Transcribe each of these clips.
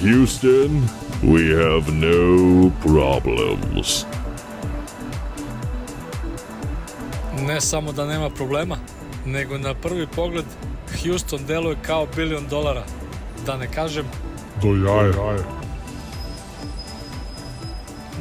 Houston, we have no problems. Ne samo da nema problema, nego na prvi pogled Houston deluje kao $1 bilion, da ne kažem Do jaja.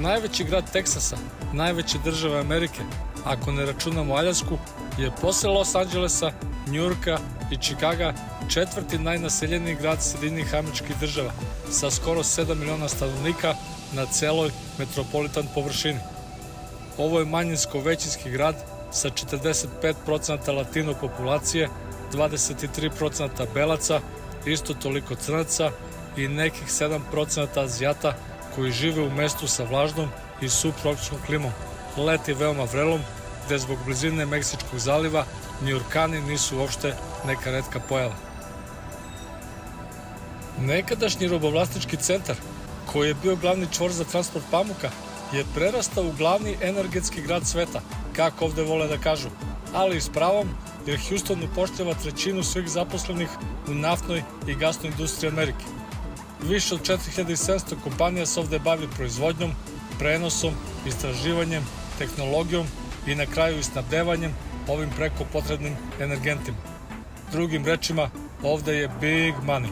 najveći grad Teksasa, najveće države Amerike, ako ne računamo Aljasku, je posle Los Angelesa, Njujorka i Čikaga četvrti najnaseljeniji grad Sjedinjenih Američkih Država sa skoro 7 miliona stanovnika na celoj metropolitan površini. Ovo je manjinsko-većinski grad sa 45% latino populacije, 23% belaca, isto toliko crnaca i nekih 7% Azijata koji žive u mestu sa vlažnom i subtropskom klimom. Leti veoma vrelom, gde zbog blizine Meksičkog zaliva Njujorkani nisu uopšte neka retka pojava. Nekadašnji robovlasnički centar, koji je bio glavni čvor za transport pamuka, je prerastao u glavni energetski grad sveta, kako ovde vole da kažu, ali i s pravom, jer Houston upošljava trećinu svih zaposlenih u naftnoj i gasnoj industriji Amerike. Više od 4700 kompanija se ovde bavi proizvodnjom, prenosom, istraživanjem, tehnologijom i na kraju i snabdevanjem ovim preko potrebnim energentima. Drugim rečima, ovde je big money.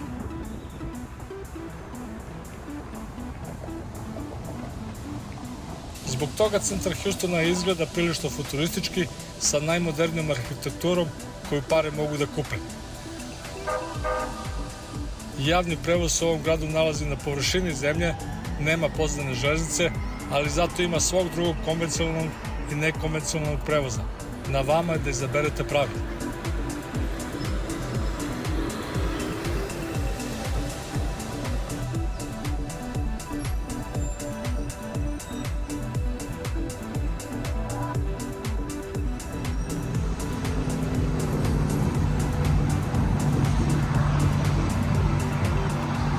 Zbog toga centar Houstona izgleda prilično futuristički sa najmodernijom arhitekturom koju pare mogu da kupe. Javni prevoz se u ovom gradu nalazi na površini zemlje, nema podzemne železnice, ali zato ima svog drugog konvencionalnog i nekonvencionalnog prevoza. Na vama je da izaberete pravi.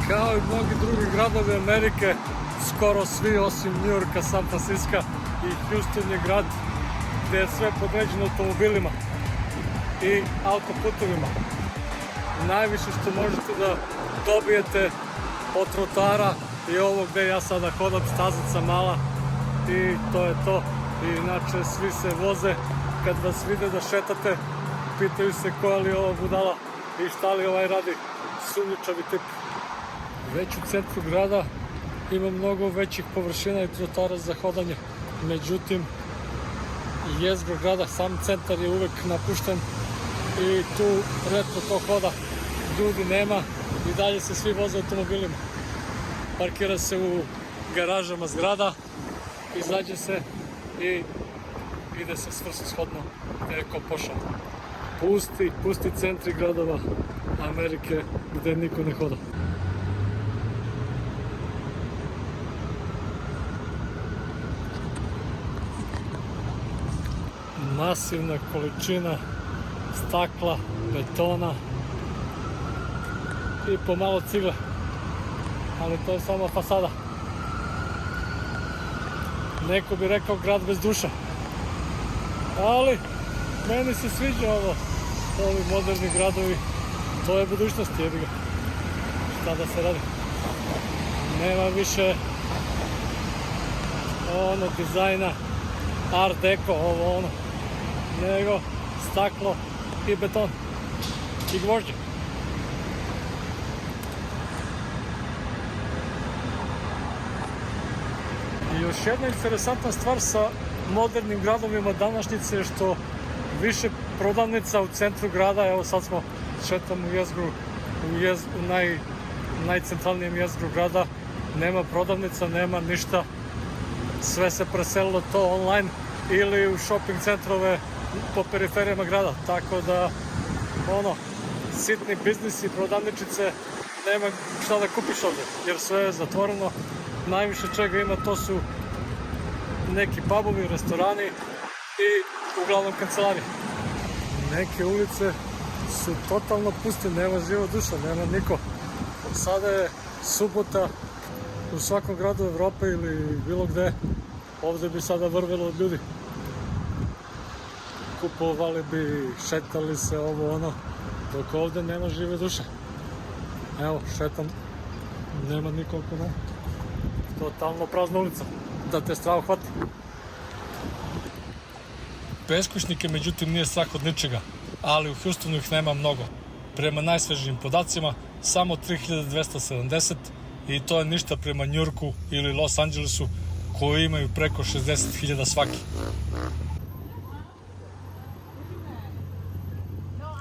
Kao i mnogi drugi gradovi Amerike, skoro svi osim Njujorka, San Francisco i Houston je grad gde je sve podređeno automobilima i autoputovima. Najviše što možete da dobijete od trotara je ovo gde ja sada hodam, stazica mala, i to je to. I inače svi se voze, kad vas vide da šetate, pitaju se koja li je ova budala i šta li ovaj radi, sumnjičavi tip. Već u centru grada ima mnogo većih površina i trotara za hodanje, međutim jezgro grada, sam centar je uvek napušten i tu retko ko hoda, ljudi nema i dalje se svi voze automobilima. Parkira se u garažama zgrada, izađe se i ide se svrsishodno gde je ko pošao. Pusti centri gradova Amerike gde niko ne hoda. Masivna količina stakla, betona i pomalo cigle, ali to je samo fasada. Neko bi rekao grad bez duša, ali meni se sviđa ovi moderni gradovi, to je budućnost, jebi ga, šta da se radi. Nema više dizajna, art deco, ono, nego staklo i beton i gvožđe. I još jedna interesantna stvar sa modernim gradovima današnjice je što više prodavnica u centru grada, evo sad smo šetamo u jezgru, u najcentralnijem jezgru grada, nema prodavnica, nema ništa, sve se preselilo to online ili u shopping centrove po periferijama grada, tako da sitni biznisi, prodavničice, nema šta da kupiš ovde, jer sve je zatvoreno, najviše čega ima to su neki pubovi, restorani i uglavnom kancelarije. Neke ulice su totalno puste, nema živa duša, nema niko. Sada je subota u svakom gradu Evrope ili bilo gde, ovde bi sada vrvelo od ljudi. Kupovali bi, šetali se, dok ovde nema žive duše. Evo, šetam, nema nikoliko, ne. Totalno prazna ulica, da te strava hvati. Beskućnike, međutim, nije strah od ničega, ali u Houstonu ih nema mnogo. Prema najsvežijim podacima, samo 3270 i to je ništa prema Njujorku ili Los Angelesu, koji imaju preko 60.000 svaki.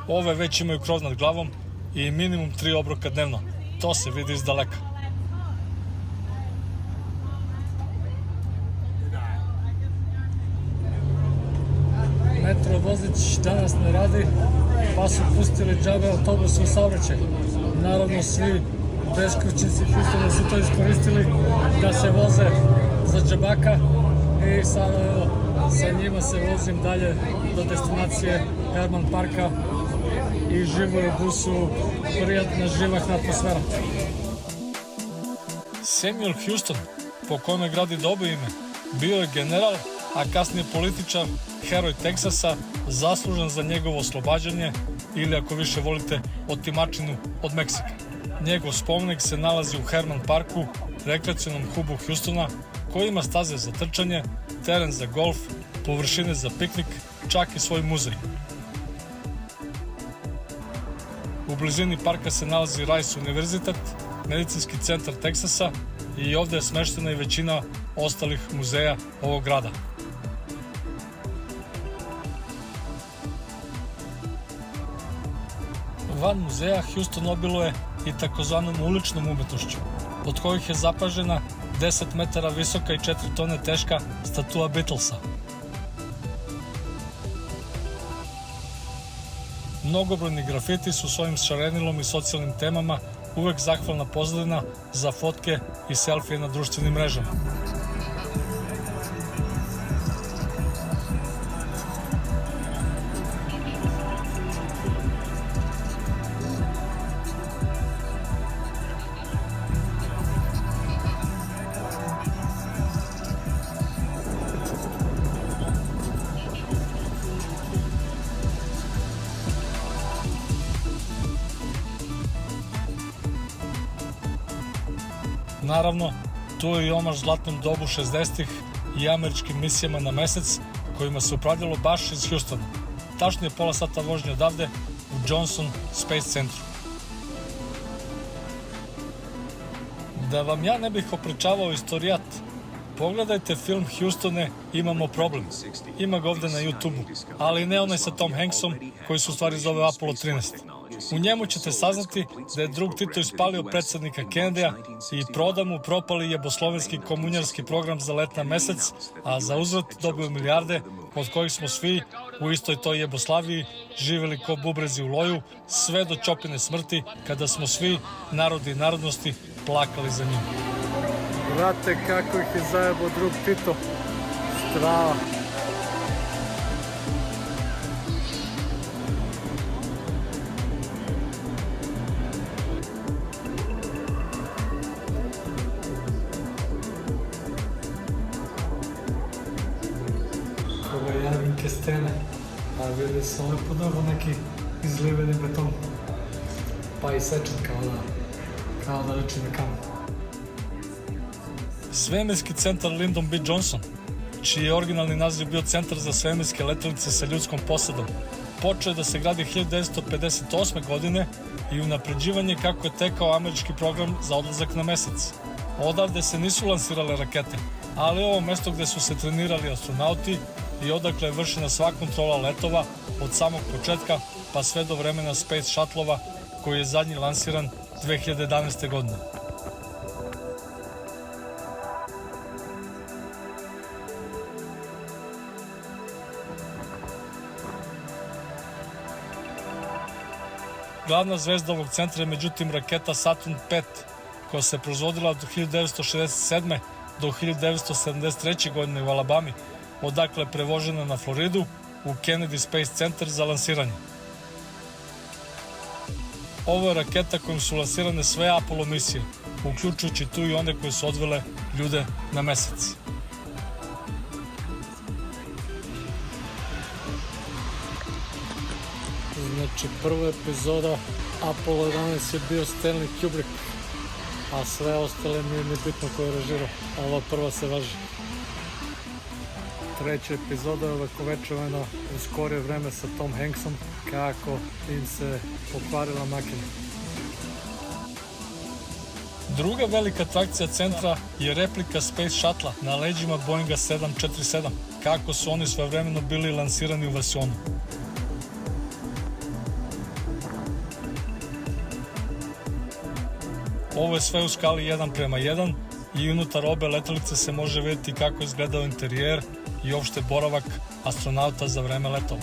Ove već imaju krov nad glavom i minimum 3 obroka dnevno. To se vidi iz daleka. Metro vozić danas ne radi, pa su pustili džabe autobuse u saobraćaj. Naravno, svi beskućnici Houstona su to iskoristili da se voze za džabaka i sada evo, sa njima se vozim dalje do destinacije Herman Parka i živo je u busu, prijatna živahna atmosfera. Samuel Houston, po kome gradi dobro ime, bio je general, a kasnije političar, heroj Teksasa, zaslužan za njegovo oslobađanje ili, ako više volite, otimačinu od Meksika. Njegov spomenik se nalazi u Herman Parku, rekreacionom hubu Houstona, koji ima staze za trčanje, teren za golf, površine za piknik, čak i svoj muzej. U blizini parka se nalazi Rice univerzitet, medicinski centar Teksasa i ovde je smeštena i većina ostalih muzeja ovog grada. Van muzeja Houston obiluje i takozvanom uličnom umetnošću, od kojih je zapažena 10 metara visoka i 4 tone teška statua Beatlesa. Mnogobrojni grafiti su svojim šarenilom i socijalnim temama uvek zahvalna pozadina za fotke i selfije na društvenim mrežama. Naravno, tu je i omaž zlatnom dobu 60-ih i američkim misijama na mesec, kojima se upravljalo baš iz Houstona. Tačnije pola sata vožnje odavde u Johnson Space Centru. Da vam ja ne bih opričavao istorijat, pogledajte film Houstone, imamo problem. Ima ga ovde na YouTube-u, ali ne onaj sa Tom Hanksom, koji se u stvari zove Apollo 13. U njemu ćete saznati da je drug Tito ispalio predsednika Kennedyja i prodao mu propali jeboslovenski komunjarski program za let na mesec, a za uzvrat dobio milijarde, od kojih smo svi u istoj toj Jeboslaviji živeli ko bubrezi u loju, sve do Ćopine smrti, kada smo svi, narodi i narodnosti, plakali za njim. Vrate, kako ih je zajebao drug Tito. Strava. Ove jarvinke stene, a vidi se lepo dobro neki izliveni beton. Pa i sečan kao da liči na kamen. Svemirski centar Lyndon B. Johnson, čiji je originalni naziv bio Centar za svemirske letelice sa ljudskom posadom, počeo je da se gradi 1958. godine i unapređivanje kako je tekao američki program za odlazak na mesec. Odavde se nisu lansirale rakete, ali ovo mesto gde su se trenirali astronauti i odakle je vršena sva kontrola letova od samog početka pa sve do vremena Space Shuttle-ova koji je zadnji lansiran 2011. godine. Glavna zvezda ovog centra je međutim raketa Saturn V, koja se proizvodila od 1967. do 1973. godine u Alabami, odakle je prevožena na Floridu u Kennedy Space Center za lansiranje. Ovo je raketa kojom su lansirane sve Apollo misije, uključujući tu i one koje su odvele ljude na mesec. Znači, prva epizoda Apollo 11 je bio Stanley Kubrick, a sve ostale nije ni bitno ko je režirao. Ova prva se važi. Treća epizoda je ovekovečevana u skorije vreme sa Tom Hanksom, kako im se pokvarila makina. Druga velika atrakcija centra je replika Space Shuttle na leđima Boeinga 747, kako su oni svojevremeno bili lansirani u Vasionu. Ovo je sve u skali 1:1 i unutar obe letelice se može vidjeti kako je izgledao interijer i opšte boravak astronauta za vreme letova.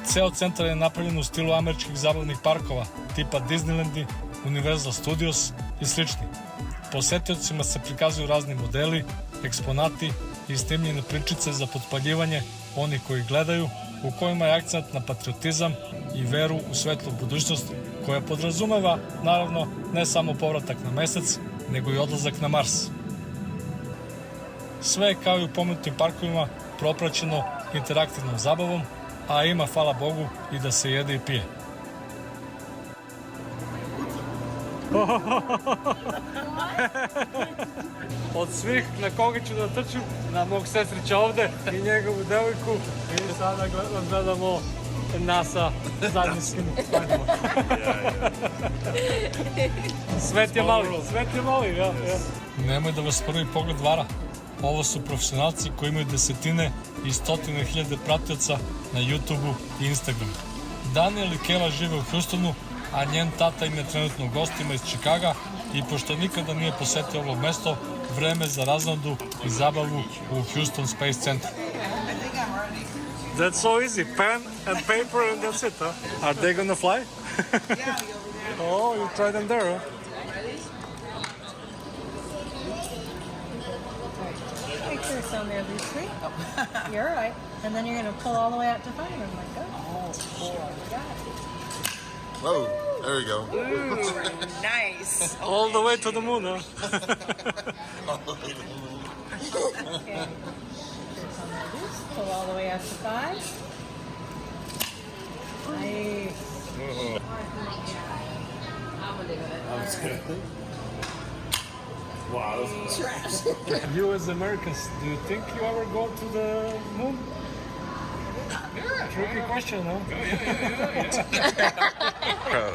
Ceo centar je napravljen u stilu američkih zabavnih parkova, tipa Disneylandi, Universal Studios i slični. Posetiocima se prikazuju razni modeli, eksponati i snimljene pričice za potpaljivanje onih koji gledaju, u kojima je akcent na patriotizam i veru u svetlu budućnost, koja podrazumeva, naravno, ne samo povratak na mesec, nego i odlazak na Mars. Sve je kao i u pomenutim parkovima propraćeno interaktivnom zabavom, a ima, hvala Bogu, i da se jede i pije. Od svih na koga ću da trčim, na mog sestrića ovde i njegovu devojku, i sada gledamo NASA zadnji skinu. Svet je mali, ja. Nemoj da vas prvi pogled vara. Ovo su profesionalci koji imaju desetine i stotine hiljade pratioca na YouTubeu i Instagramu. Daniel i Kela žive u Houstonu, a njen tata im je trenutno u gostima iz Čikaga i pošto nikada nije posetio ovo mesto, vreme za razondu i zabavu u Houston Space Center. That's so easy. Pen and paper and that's it, huh? Are they gonna fly? Oh, you tried them there, huh? Make sure it's down there, these three. You're right. And then you're going to pull all the way out to 5 and like that. Whoa, there we go. Ooh, nice. All the way to the moon, huh? Okay. Here's on that loose. Pull all the way out to 5. Nice. Wow. You as Americans, do you think you ever go to the moon? Yeah. Tricky question, huh? Yeah.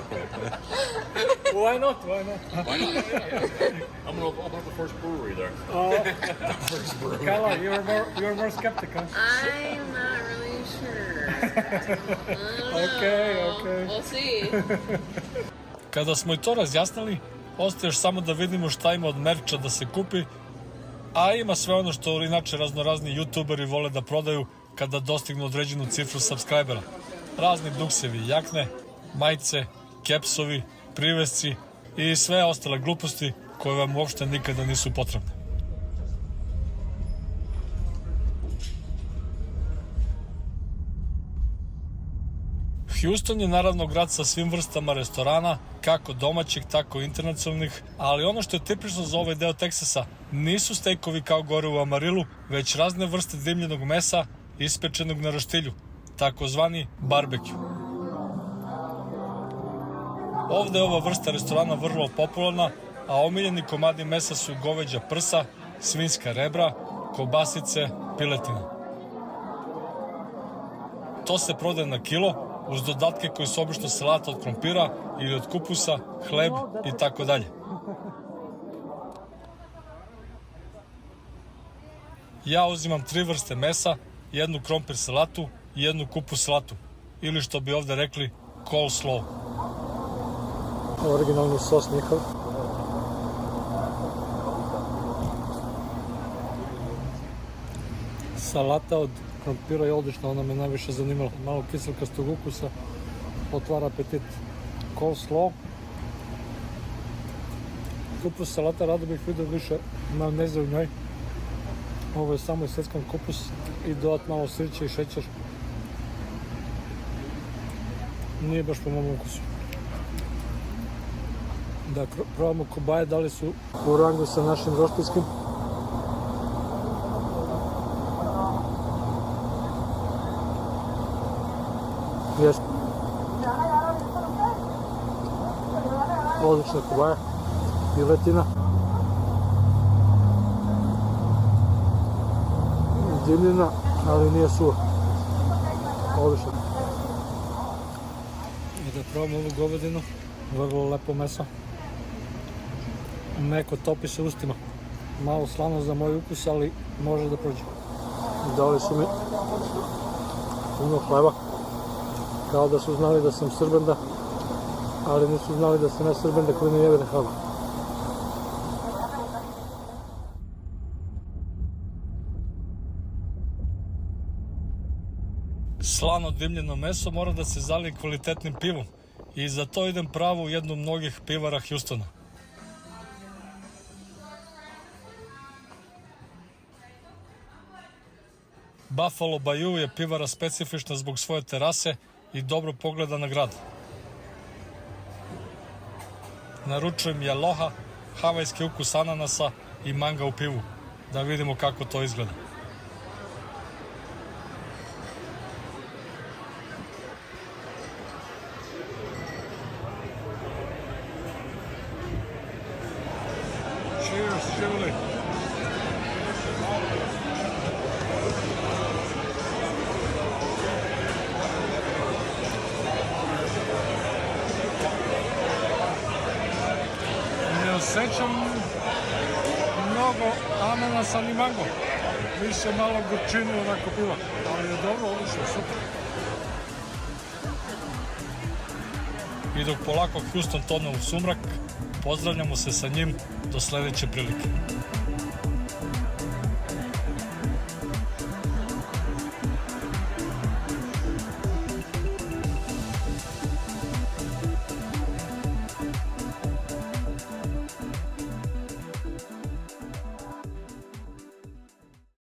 Why not? Why not? Yeah. I'm gonna open up the first brewery there. First brewery. Kala, you're more skeptic, huh? I'm not really sure. Okay. We'll see. Kada smo i to razjasnili, ostaje još samo da vidimo šta ima od merča da se kupi, a ima sve ono što inače raznorazni youtuberi vole da prodaju kada dostignu određenu cifru subscribera. Razni duksevi, jakne, majice, kepsovi, privesci i sve ostale gluposti koje vam uopšte nikada nisu potrebne. Houston je naravno grad sa svim vrstama restorana, kako domaćih, tako i internacionalnih, ali ono što je tipično za ovaj deo Teksasa nisu stejkovi kao gore u Amarilu, već razne vrste dimljenog mesa ispečenog na roštilju, takozvani barbecue. Ovde je ova vrsta restorana vrlo popularna, a omiljeni komadi mesa su goveđa prsa, svinjska rebra, kobasice, piletina. To se prodaje na kilo, uz dodatke koji su obično salata od krompira ili od kupusa, hleb i tako dalje. Ja uzimam 3 vrste mesa, jednu krompir salatu i jednu kupus salatu, ili što bi ovde rekli coleslaw. Originalni sos njihov. Salata od krompira je odlična, ona me najviše zanimala. Malo kiselkastog ukusa, otvara apetit. Coleslaw. Kupus salata, rado bih vidio više majoneze u njoj. Ovo je samo iseckan kupus i dodat malo sirća i šećer. nije baš po mom ukusu. Da probamo kobaje, da li su u rangu sa našim roštilskim. Jesu. Odlična kobaja, piletina. Dimljena, ali nije suva. Odlično. I da probamo ovu govedinu, vrlo lepo meso. Meko topi se ustima. Malo slano za moj ukus, ali može da prođe. Dali su mi puno hleba, kao da su znali da sam Srbenda, ali nisu znali da sam ne Srbenda koji ne jede hleba. Slano dimljeno meso mora da se zalije kvalitetnim pivom i za to idem pravo u jednu od mnogih pivara Houstona. Buffalo Bayou je pivara specifična zbog svoje terase i dobro pogleda na grad. Naručujem Aloha, havajski ukus ananasa i manga u pivu, da vidimo kako to izgleda. Cheers, Julie. Ne osjećam mnogo ananasa ni mango. Više malo gorčine onako piva. Ali je dobro, odlično, super. I dok polako Houston tone u sumrak, pozdravljamo se sa njim do sledeće prilike.